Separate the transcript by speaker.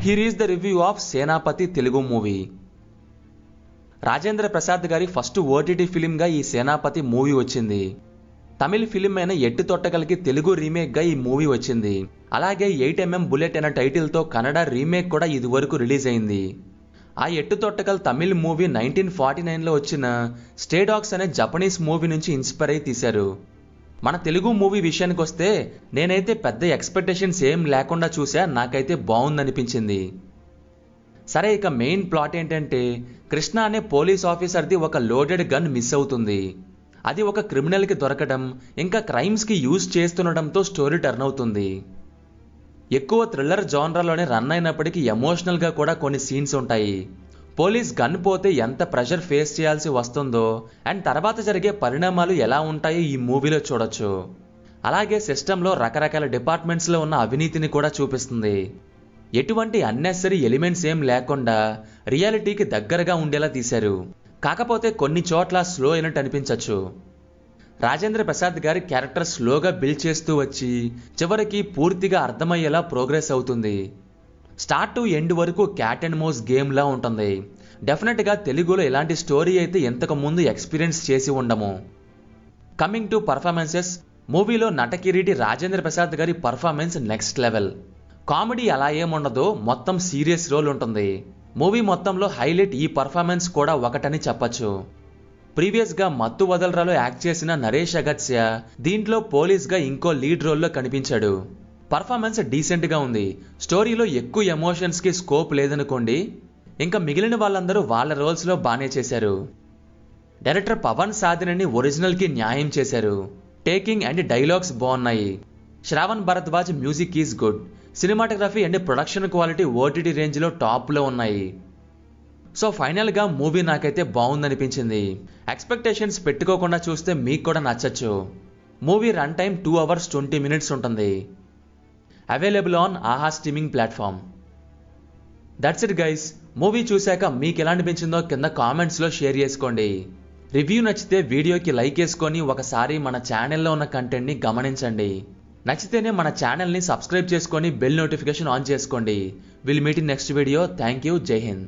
Speaker 1: Here is the review of Senapati Telugu movie. Rajendra Prasad గారి first OTT film గా ఈ సేనాపతి movie వచ్చింది. తమిళ ఫిలిం అయిన ఎట్టు తొట్టకలకి తెలుగు రీమేక్ గా ఈ మూవీ వచ్చింది. అలాగే 8mm బుల్లెట్ అనే టైటిల్ తో కన్నడ రీమేక్ కూడా ఇదివరకు రిలీజ్ అయింది. ఆ ఎట్టు తొట్టకల్ తమిళ్ మూవీ 1949లో వచ్చిన స్టే డాగ్స్ అనే జపనీస్ మూవీ నుంచి ఇన్స్పైర్ అయి తీశారు. మన తెలుగు మూవీ విషయానికి వస్తే నేనైతే పెద్ద ఎక్స్పెక్టేషన్స్ ఏం లేకుండా చూసా, నాకైతే బాగుందనిపించింది. సరే, ఇక మెయిన్ ప్లాట్ ఏంటంటే కృష్ణ అనే పోలీస్ ఆఫీసర్ది ఒక లోడెడ్ గన్ మిస్ అవుతుంది. అది ఒక క్రిమినల్కి దొరకడం ఇంకా క్రైమ్స్కి యూజ్ చేస్తుండటంతో స్టోరీ టర్న్ అవుతుంది. ఎక్కువ థ్రిల్లర్ జానరాలోనే రన్ అయినప్పటికీ ఎమోషనల్గా కూడా కొన్ని సీన్స్ ఉంటాయి. పోలీస్ గన్ పోతే ఎంత ప్రెషర్ ఫేస్ చేయాల్సి వస్తుందో అండ్ తర్వాత జరిగే పరిణామాలు ఎలా ఉంటాయో ఈ మూవీలో చూడొచ్చు. అలాగే సిస్టంలో రకరకాల డిపార్ట్మెంట్స్లో ఉన్న అవినీతిని కూడా చూపిస్తుంది. ఎటువంటి అన్నెసరీ ఎలిమెంట్స్ ఏం లేకుండా రియాలిటీకి దగ్గరగా ఉండేలా తీశారు. కాకపోతే కొన్ని చోట్ల స్లో అయినట్టు అనిపించవచ్చు. రాజేంద్ర ప్రసాద్ గారి క్యారెక్టర్ స్లోగా బిల్డ్ చేస్తూ వచ్చి చివరికి పూర్తిగా అర్థమయ్యేలా ప్రోగ్రెస్ అవుతుంది. స్టార్ట్ టు ఎండ్ వరకు క్యాట్ అండ్ మౌస్ గేమ్ లా ఉంటుంది. డెఫినెట్గా తెలుగులో ఇలాంటి స్టోరీ అయితే ఇంతకు ముందు ఎక్స్పీరియన్స్ చేసి ఉండము. కమింగ్ టు పర్ఫార్మెన్సెస్, మూవీలో నటకిరీటి రాజేంద్ర ప్రసాద్ గారి పర్ఫార్మెన్స్ నెక్స్ట్ లెవెల్. కామెడీ అలా ఏముండదు, మొత్తం సీరియస్ రోల్ ఉంటుంది. మూవీ మొత్తంలో హైలైట్ ఈ పర్ఫార్మెన్స్ కూడా ఒకటని చెప్పచ్చు. ప్రీవియస్గా మత్తు వదలరాలో యాక్ట్ చేసిన నరేష్ అగత్య దీంట్లో పోలీస్గా ఇంకో లీడ్ రోల్లో కనిపించాడు. పర్ఫార్మెన్స్ డీసెంట్గా ఉంది. స్టోరీలో ఎక్కువ ఎమోషన్స్కి స్కోప్ లేదనుకోండి. ఇంకా మిగిలిన వాళ్ళందరూ వాళ్ళ రోల్స్లో బాగానే చేశారు. డైరెక్టర్ పవన్ సాధినని ఒరిజినల్కి న్యాయం చేశారు. టేకింగ్ అండ్ డైలాగ్స్ బాగున్నాయి. Shravan Bharadwaj music is good. Cinematography and production quality OTT రేంజ్లో టాప్లో ఉన్నాయి. సో ఫైనల్గా మూవీ నాకైతే బాగుందనిపించింది. ఎక్స్పెక్టేషన్స్ పెట్టుకోకుండా చూస్తే మీకు కూడా నచ్చచ్చు. Movie run time 2 hours 20 minutes ఉంటుంది. Available on Aha streaming platform. That's it guys. Movie చూశాక మీకు ఎలా అనిపించిందో కింద కామెంట్స్లో షేర్ చేసుకోండి. రివ్యూ నచ్చితే వీడియోకి లైక్ వేసుకొని ఒకసారి మన ఛానల్లో ఉన్న కంటెంట్ని గమనించండి. నచ్చితేనే మన ఛానల్ని సబ్స్క్రైబ్ చేసుకొని బెల్ నోటిఫికేషన్ ఆన్ చేసుకోండి. Will meet in next video. Thank you. జై హింద్.